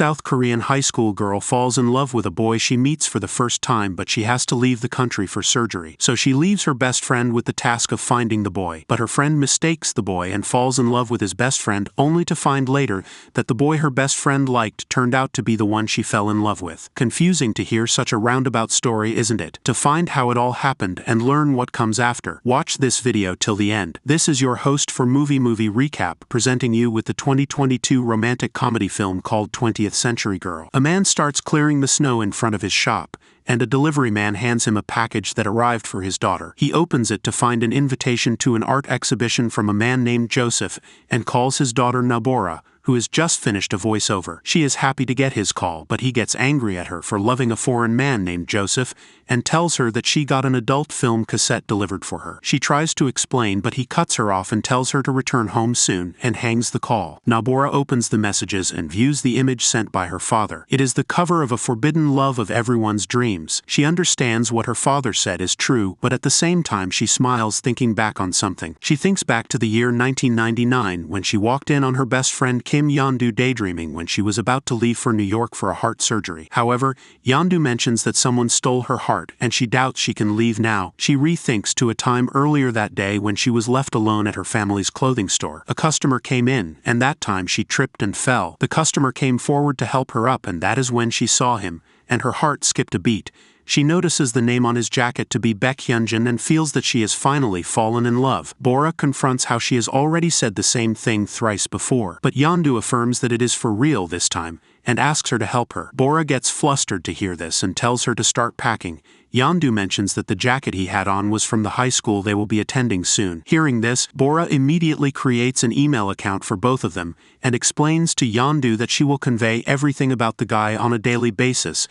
South Korean high school girl falls in love with a boy she meets for the first time, but she has to leave the country for surgery. So she leaves her best friend with the task of finding the boy. But her friend mistakes the boy and falls in love with his best friend, only to find later that the boy her best friend liked turned out to be the one she fell in love with. Confusing to hear such a roundabout story, isn't it? To find how it all happened and learn what comes after, watch this video till the end. This is your host for Movie Recap, presenting you with the 2022 romantic comedy film called 20th Century Girl. A man starts clearing the snow in front of his shop, and a delivery man hands him a package that arrived for his daughter. He opens it to find an invitation to an art exhibition from a man named Joseph, and calls his daughter Nabora, who has just finished a voiceover. She is happy to get his call, but he gets angry at her for loving a foreign man named Joseph, and tells her that she got an adult film cassette delivered for her. She tries to explain, but he cuts her off and tells her to return home soon, and hangs the call. Nabora opens the messages and views the image sent by her father. It is the cover of a forbidden love of everyone's dreams. She understands what her father said is true, but at the same time she smiles, thinking back on something. She thinks back to the year 1999, when she walked in on her best friend Kim Yeondu daydreaming when she was about to leave for New York for a heart surgery. However, Yeondu mentions that someone stole her heart, and she doubts she can leave now. She rethinks to a time earlier that day when she was left alone at her family's clothing store. A customer came in, and that time she tripped and fell. The customer came forward to help her up, and that is when she saw him, and her heart skipped a beat. She notices the name on his jacket to be Baek Hyunjin and feels that she has finally fallen in love. Bora confronts how she has already said the same thing thrice before, but Yeondu affirms that it is for real this time, and asks her to help her. Bora gets flustered to hear this and tells her to start packing. Yeondu mentions that the jacket he had on was from the high school they will be attending soon. Hearing this, Bora immediately creates an email account for both of them, and explains to Yeondu that she will convey everything about the guy on a daily basis,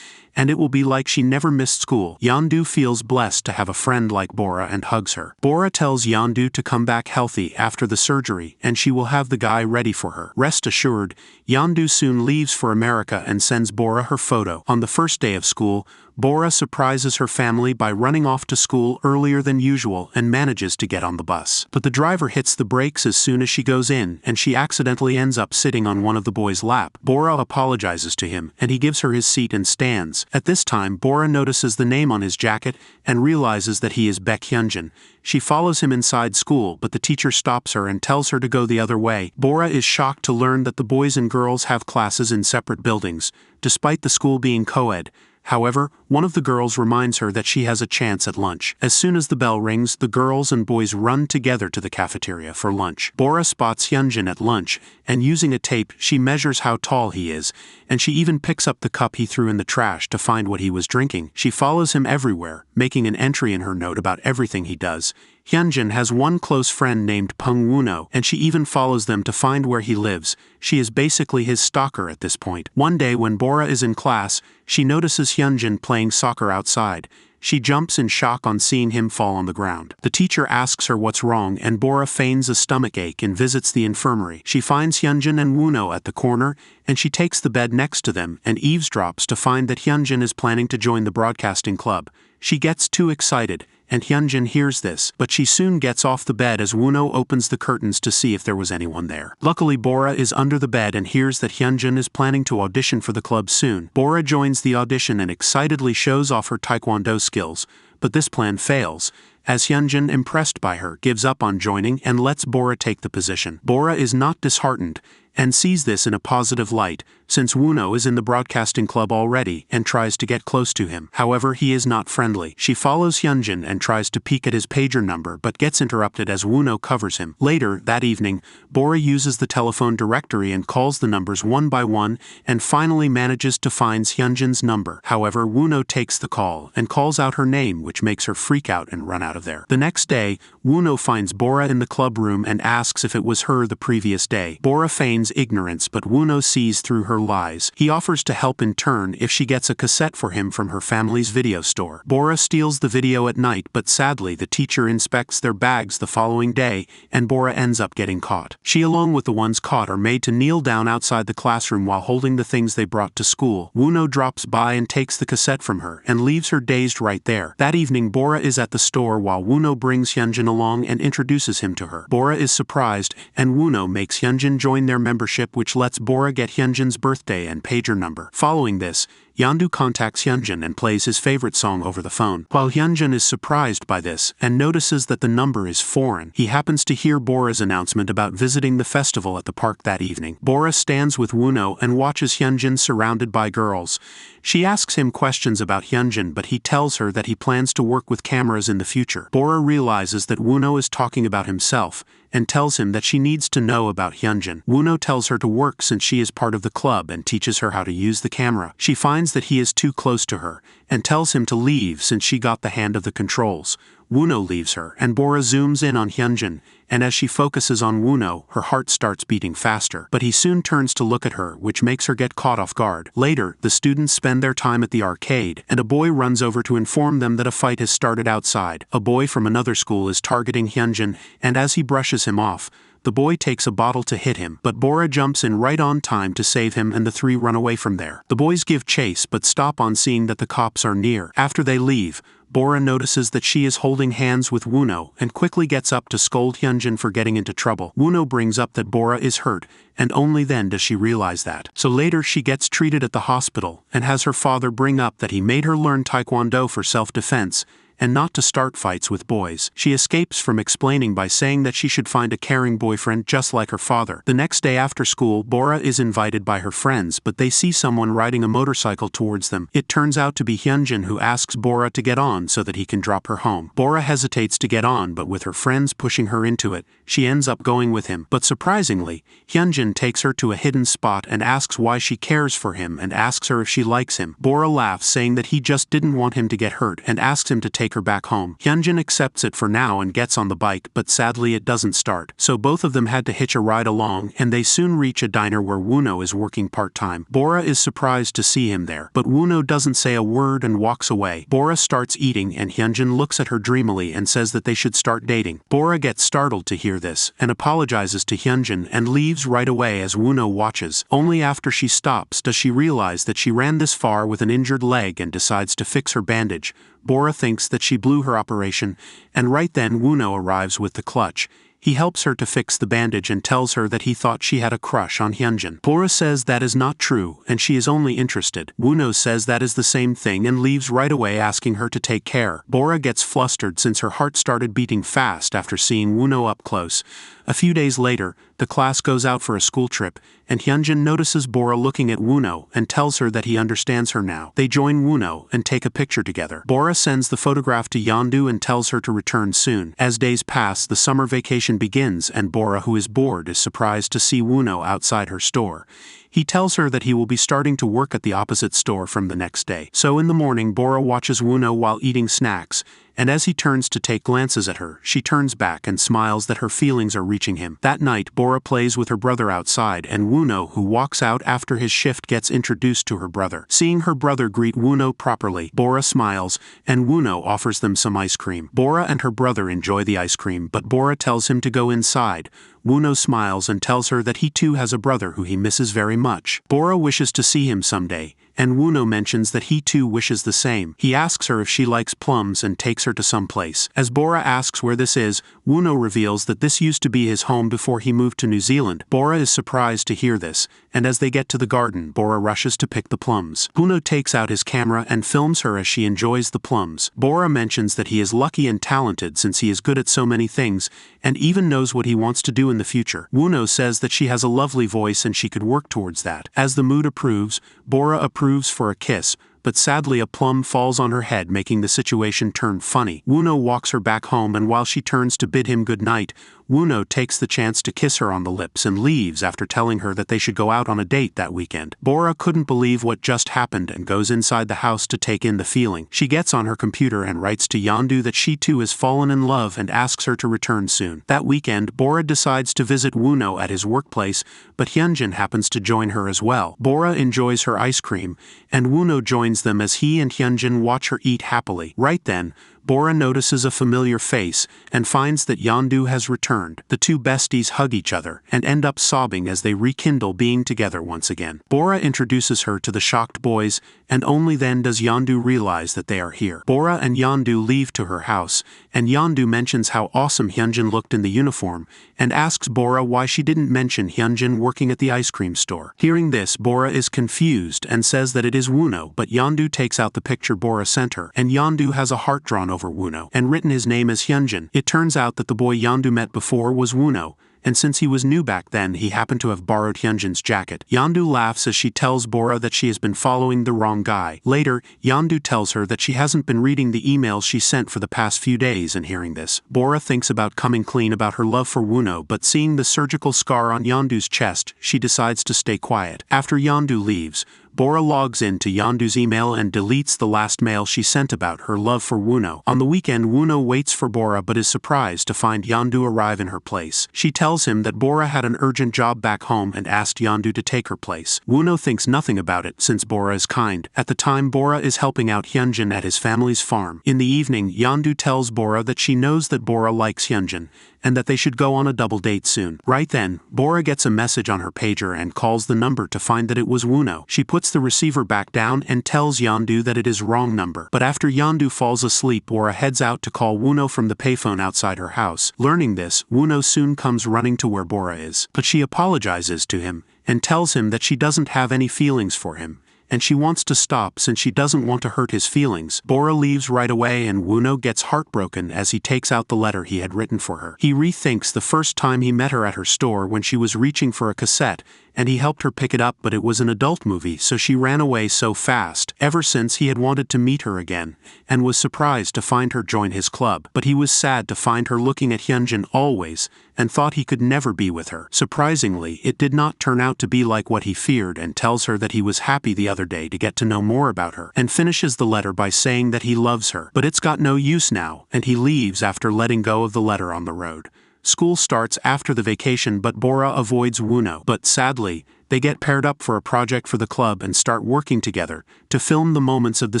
and it will be like she never missed school. Yeondu feels blessed to have a friend like Bora and hugs her. Bora tells Yeondu to come back healthy after the surgery, and she will have the guy ready for her. Rest assured, Yeondu soon leaves for America and sends Bora her photo. On the first day of school, Bora surprises her family by running off to school earlier than usual and manages to get on the bus. But the driver hits the brakes as soon as she goes in, and she accidentally ends up sitting on one of the boys' lap. Bora apologizes to him, and he gives her his seat and stands. At this time, Bora notices the name on his jacket and realizes that he is Baek Hyunjin. She follows him inside school, but the teacher stops her and tells her to go the other way. Bora is shocked to learn that the boys and girls have classes in separate buildings, despite the school being co-ed. However, one of the girls reminds her that she has a chance at lunch. As soon as the bell rings, the girls and boys run together to the cafeteria for lunch. Bora spots Hyunjin at lunch, and using a tape, she measures how tall he is, and she even picks up the cup he threw in the trash to find what he was drinking. She follows him everywhere, making an entry in her note about everything he does. Hyunjin has one close friend named Pung Woono, and she even follows them to find where he lives. She is basically his stalker at this point. One day when Bora is in class, she notices Hyunjin playing soccer outside. She jumps in shock on seeing him fall on the ground. The teacher asks her what's wrong, and Bora feigns a stomach ache and visits the infirmary. She finds Hyunjin and Woono at the corner, and she takes the bed next to them and eavesdrops to find that Hyunjin is planning to join the broadcasting club. She gets too excited, and Hyunjin hears this, but she soon gets off the bed as Woono opens the curtains to see if there was anyone there. Luckily, Bora is under the bed and hears that Hyunjin is planning to audition for the club soon. Bora joins the audition and excitedly shows off her taekwondo skills, but this plan fails, as Hyunjin, impressed by her, gives up on joining and lets Bora take the position. Bora is not disheartened, and sees this in a positive light, since Woono is in the broadcasting club already and tries to get close to him. However, he is not friendly. She follows Hyunjin and tries to peek at his pager number, but gets interrupted as Woono covers him. Later, that evening, Bora uses the telephone directory and calls the numbers one by one, and finally manages to find Hyunjin's number. However, Woono takes the call and calls out her name, which makes her freak out and run out of there. The next day, Woono finds Bora in the club room and asks if it was her the previous day. Bora feigns ignorance, but Woono sees through her lies. He offers to help in turn if she gets a cassette for him from her family's video store. Bora steals the video at night, but sadly the teacher inspects their bags the following day, and Bora ends up getting caught. She, along with the ones caught, are made to kneel down outside the classroom while holding the things they brought to school. Woono drops by and takes the cassette from her, and leaves her dazed right there. That evening, Bora is at the store while Woono brings Hyunjin along and introduces him to her. Bora is surprised, and Woono makes Hyunjin join their membership which lets Bora get Hyunjin's birthday and pager number. Following this, Yeondu contacts Hyunjin and plays his favorite song over the phone. While Hyunjin is surprised by this and notices that the number is foreign, he happens to hear Bora's announcement about visiting the festival at the park that evening. Bora stands with Woono and watches Hyunjin surrounded by girls. She asks him questions about Hyunjin, but he tells her that he plans to work with cameras in the future. Bora realizes that Woono is talking about himself and tells him that she needs to know about Hyunjin. Woono tells her to work since she is part of the club and teaches her how to use the camera. She finds that he is too close to her and tells him to leave since she got the hand of the controls. Woono leaves her, and Bora zooms in on Hyunjin, and as she focuses on Woono, her heart starts beating faster. But he soon turns to look at her, which makes her get caught off guard. Later, the students spend their time at the arcade, and a boy runs over to inform them that a fight has started outside. A boy from another school is targeting Hyunjin, and as he brushes him off, the boy takes a bottle to hit him, but Bora jumps in right on time to save him and the three run away from there. The boys give chase but stop on seeing that the cops are near. After they leave, Bora notices that she is holding hands with Woono and quickly gets up to scold Hyunjin for getting into trouble. Woono brings up that Bora is hurt, and only then does she realize that. So later she gets treated at the hospital and has her father bring up that he made her learn Taekwondo for self-defense and not to start fights with boys. She escapes from explaining by saying that she should find a caring boyfriend just like her father. The next day after school, Bora is invited by her friends, but they see someone riding a motorcycle towards them. It turns out to be Hyunjin, who asks Bora to get on so that he can drop her home. Bora hesitates to get on, but with her friends pushing her into it, she ends up going with him. But surprisingly, Hyunjin takes her to a hidden spot and asks why she cares for him and asks her if she likes him. Bora laughs, saying that he just didn't want him to get hurt and asks him to take her back home. Hyunjin accepts it for now and gets on the bike, but sadly it doesn't start. So both of them had to hitch a ride along, and they soon reach a diner where Woono is working part-time. Bora is surprised to see him there, but Woono doesn't say a word and walks away. Bora starts eating and Hyunjin looks at her dreamily and says that they should start dating. Bora gets startled to hear this and apologizes to Hyunjin and leaves right away as Woono watches. Only after she stops does she realize that she ran this far with an injured leg and decides to fix her bandage. Bora thinks that she blew her operation, and right then Woono arrives with the clutch. He helps her to fix the bandage and tells her that he thought she had a crush on Hyunjin. Bora says that is not true and she is only interested. Woono says that is the same thing and leaves right away, asking her to take care. Bora gets flustered since her heart started beating fast after seeing Woono up close. A few days later, the class goes out for a school trip, and Hyunjin notices Bora looking at Woono and tells her that he understands her now. They join Woono and take a picture together. Bora sends the photograph to Yeondu and tells her to return soon. As days pass, the summer vacation begins, and Bora, who is bored, is surprised to see Woono outside her store. He tells her that he will be starting to work at the opposite store from the next day. So in the morning, Bora watches Woono while eating snacks, and as he turns to take glances at her, she turns back and smiles that her feelings are reaching him. That night, Bora plays with her brother outside, and Woono, who walks out after his shift, gets introduced to her brother. Seeing her brother greet Woono properly, Bora smiles, and Woono offers them some ice cream. Bora and her brother enjoy the ice cream, but Bora tells him to go inside. Woono smiles and tells her that he too has a brother who he misses very much. Bora wishes to see him someday, and Woono mentions that he too wishes the same. He asks her if she likes plums and takes her to some place. As Bora asks where this is, Woono reveals that this used to be his home before he moved to New Zealand. Bora is surprised to hear this, and as they get to the garden, Bora rushes to pick the plums. Woono takes out his camera and films her as she enjoys the plums. Bora mentions that he is lucky and talented since he is good at so many things, and even knows what he wants to do in the future. Woono says that she has a lovely voice and she could work towards that. As the mood approves, Bora approves for a kiss, but sadly a plum falls on her head, making the situation turn funny. Woono walks her back home, and while she turns to bid him good night, Woono takes the chance to kiss her on the lips and leaves after telling her that they should go out on a date that weekend. Bora couldn't believe what just happened and goes inside the house to take in the feeling. She gets on her computer and writes to Yeondu that she too has fallen in love and asks her to return soon. That weekend, Bora decides to visit Woono at his workplace, but Hyunjin happens to join her as well. Bora enjoys her ice cream, and Woono joins them as he and Hyunjin watch her eat happily. Right then, Bora notices a familiar face and finds that Yondu has returned. The two besties hug each other and end up sobbing as they rekindle being together once again. Bora introduces her to the shocked boys, and only then does Yondu realize that they are here. Bora and Yondu leave to her house, and Yondu mentions how awesome Hyunjin looked in the uniform, and asks Bora why she didn't mention Hyunjin working at the ice cream store. Hearing this, Bora is confused and says that it is Woono, but Yondu takes out the picture Bora sent her, and Yondu has a heart drawn over Woono, and written his name as Hyunjin. It turns out that the boy Yondu met before was Woono, and since he was new back then, he happened to have borrowed Hyunjin's jacket. Yondu laughs as she tells Bora that she has been following the wrong guy. Later, Yondu tells her that she hasn't been reading the emails she sent for the past few days, and hearing this, Bora thinks about coming clean about her love for Woono, but seeing the surgical scar on Yondu's chest, she decides to stay quiet. After Yondu leaves, Bora logs into Yondu's email and deletes the last mail she sent about her love for Woono. On the weekend, Woono waits for Bora but is surprised to find Yondu arrive in her place. She tells him that Bora had an urgent job back home and asked Yondu to take her place. Woono thinks nothing about it since Bora is kind. At the time, Bora is helping out Hyunjin at his family's farm. In the evening, Yondu tells Bora that she knows that Bora likes Hyunjin, and that they should go on a double date soon. Right then, Bora gets a message on her pager and calls the number to find that it was Woono. She puts the receiver back down and tells Yondu that it is wrong number. But after Yondu falls asleep, Bora heads out to call Woono from the payphone outside her house. Learning this, Woono soon comes running to where Bora is. But she apologizes to him and tells him that she doesn't have any feelings for him, and she wants to stop since she doesn't want to hurt his feelings. Bora leaves right away and Woono gets heartbroken as he takes out the letter he had written for her. He rethinks the first time he met her at her store when she was reaching for a cassette, and he helped her pick it up, but it was an adult movie, so she ran away so fast. Ever since, he had wanted to meet her again, and was surprised to find her join his club. But he was sad to find her looking at Hyunjin always, and thought he could never be with her. Surprisingly, it did not turn out to be like what he feared, and tells her that he was happy the other day to get to know more about her, and finishes the letter by saying that he loves her. But it's got no use now, and he leaves after letting go of the letter on the road. School starts after the vacation, but Bora avoids Woono. But sadly, they get paired up for a project for the club and start working together to film the moments of the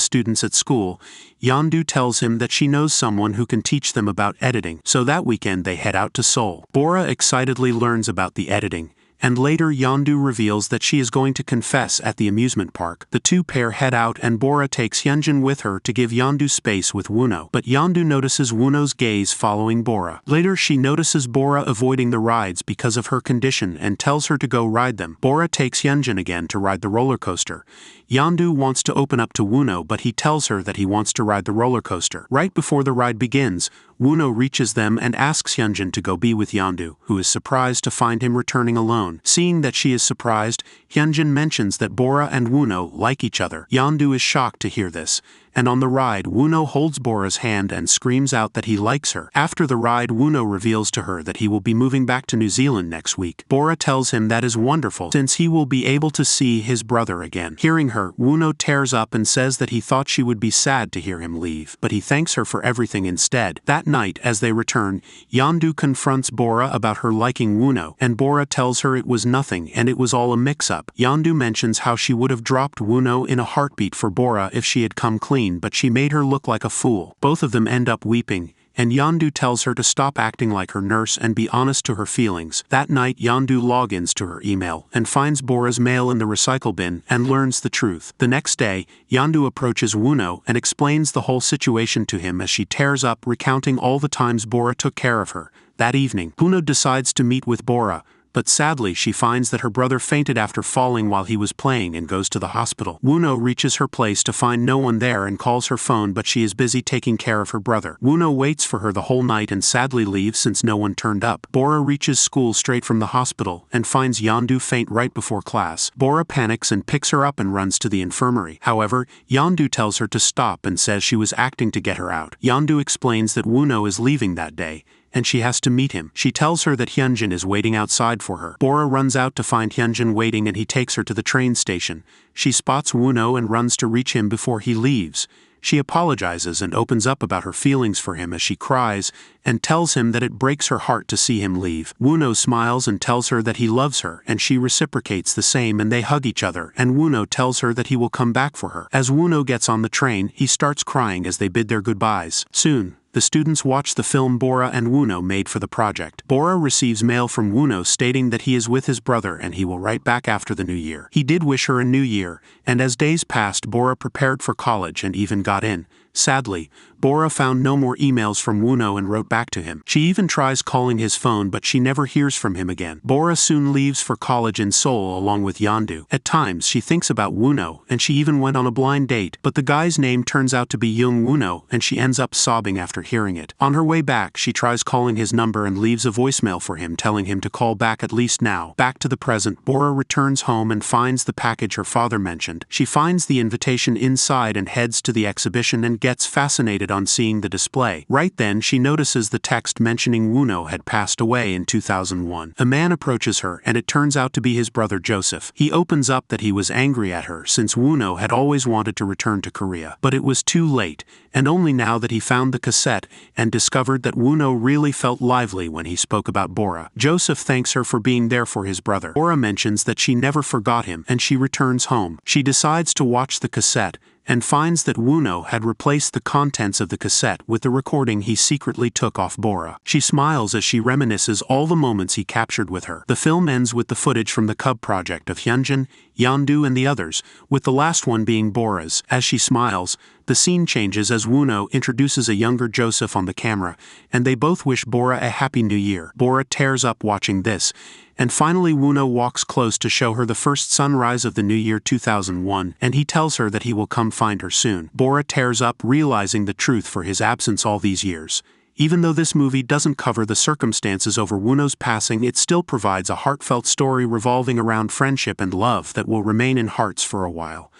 students at school. Yondu tells him that she knows someone who can teach them about editing, so that weekend they head out to Seoul. Bora excitedly learns about the editing, and later Yondu reveals that she is going to confess at the amusement park. The two pair head out and Bora takes Hyunjin with her to give Yondu space with Woono. But Yondu notices Woono's gaze following Bora. Later she notices Bora avoiding the rides because of her condition and tells her to go ride them. Bora takes Hyunjin again to ride the roller coaster. Yondu wants to open up to Woono, but he tells her that he wants to ride the roller coaster. Right before the ride begins, Woono reaches them and asks Hyunjin to go be with Yondu, who is surprised to find him returning alone. Seeing that she is surprised, Hyunjin mentions that Bora and Woono like each other. Yondu is shocked to hear this, and on the ride, Woono holds Bora's hand and screams out that he likes her. After the ride, Woono reveals to her that he will be moving back to New Zealand next week. Bora tells him that is wonderful, since he will be able to see his brother again. Hearing her, Woono tears up and says that he thought she would be sad to hear him leave, but he thanks her for everything instead. That night, as they return, Yondu confronts Bora about her liking Woono, and Bora tells her it was nothing and it was all a mix-up. Yondu mentions how she would have dropped Woono in a heartbeat for Bora if she had come clean, but she made her look like a fool. Both of them end up weeping, and Yondu tells her to stop acting like her nurse and be honest to her feelings. That night, Yondu logins to her email and finds Bora's mail in the recycle bin and learns the truth. The next day, Yondu approaches Woono and explains the whole situation to him as she tears up, recounting all the times Bora took care of her. That evening, Woono decides to meet with Bora, but sadly she finds that her brother fainted after falling while he was playing and goes to the hospital. Woono reaches her place to find no one there and calls her phone, but she is busy taking care of her brother. Woono waits for her the whole night and sadly leaves since no one turned up. Bora reaches school straight from the hospital and finds Yondu faint right before class. Bora panics and picks her up and runs to the infirmary. However, Yondu tells her to stop and says she was acting to get her out. Yondu explains that Woono is leaving that day, and she has to meet him. She tells her that Hyunjin is waiting outside for her. Bora runs out to find Hyunjin waiting and he takes her to the train station. She spots Woono and runs to reach him before he leaves, She apologizes and opens up about her feelings for him as she cries, and tells him that it breaks her heart to see him leave. Woo-no smiles and tells her that he loves her, and she reciprocates the same, and they hug each other, and Woo-no tells her that he will come back for her. As Woo-no gets on the train, he starts crying as they bid their goodbyes. Soon, the students watch the film Bora and Woo-no made for the project. Bora receives mail from Woo-no stating that he is with his brother and he will write back after the new year. He did wish her a new year, and as days passed, Bora prepared for college and even got in. Sadly, Bora found no more emails from Woo-no and wrote back to him. She even tries calling his phone, but she never hears from him again. Bora soon leaves for college in Seoul along with Yeondu. At times, she thinks about Woo-no, and she even went on a blind date, but the guy's name turns out to be Young Woo-no, and she ends up sobbing after hearing it. On her way back, she tries calling his number and leaves a voicemail for him telling him to call back at least now. Back to the present, Bora returns home and finds the package her father mentioned. She finds the invitation inside and heads to the exhibition and gets fascinated on seeing the display. Right then, she notices the text mentioning Woo-no had passed away in 2001. A man approaches her, and it turns out to be his brother Joseph. He opens up that he was angry at her since Woo-no had always wanted to return to Korea. But it was too late, and only now that he found the cassette and discovered that Woo-no really felt lively when he spoke about Bora. Joseph thanks her for being there for his brother. Bora mentions that she never forgot him, and she returns home. She decides to watch the cassette, and finds that Woo-no had replaced the contents of the cassette with the recording he secretly took off Bora. She smiles as she reminisces all the moments he captured with her. The film ends with the footage from the Cub project of Hyunjin, Yeondu and the others, with the last one being Bora's. As she smiles, the scene changes as Woo-no introduces a younger Joseph on the camera, and they both wish Bora a happy new year. Bora tears up watching this, and finally Woo-no walks close to show her the first sunrise of the new year 2001, and he tells her that he will come find her soon. Bora tears up, realizing the truth for his absence all these years. Even though this movie doesn't cover the circumstances over Woo-no's passing, it still provides a heartfelt story revolving around friendship and love that will remain in hearts for a while.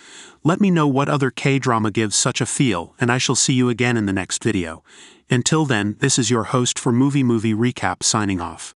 Let me know what other K-drama gives such a feel, and I shall see you again in the next video. Until then, this is your host for Movie Recap signing off.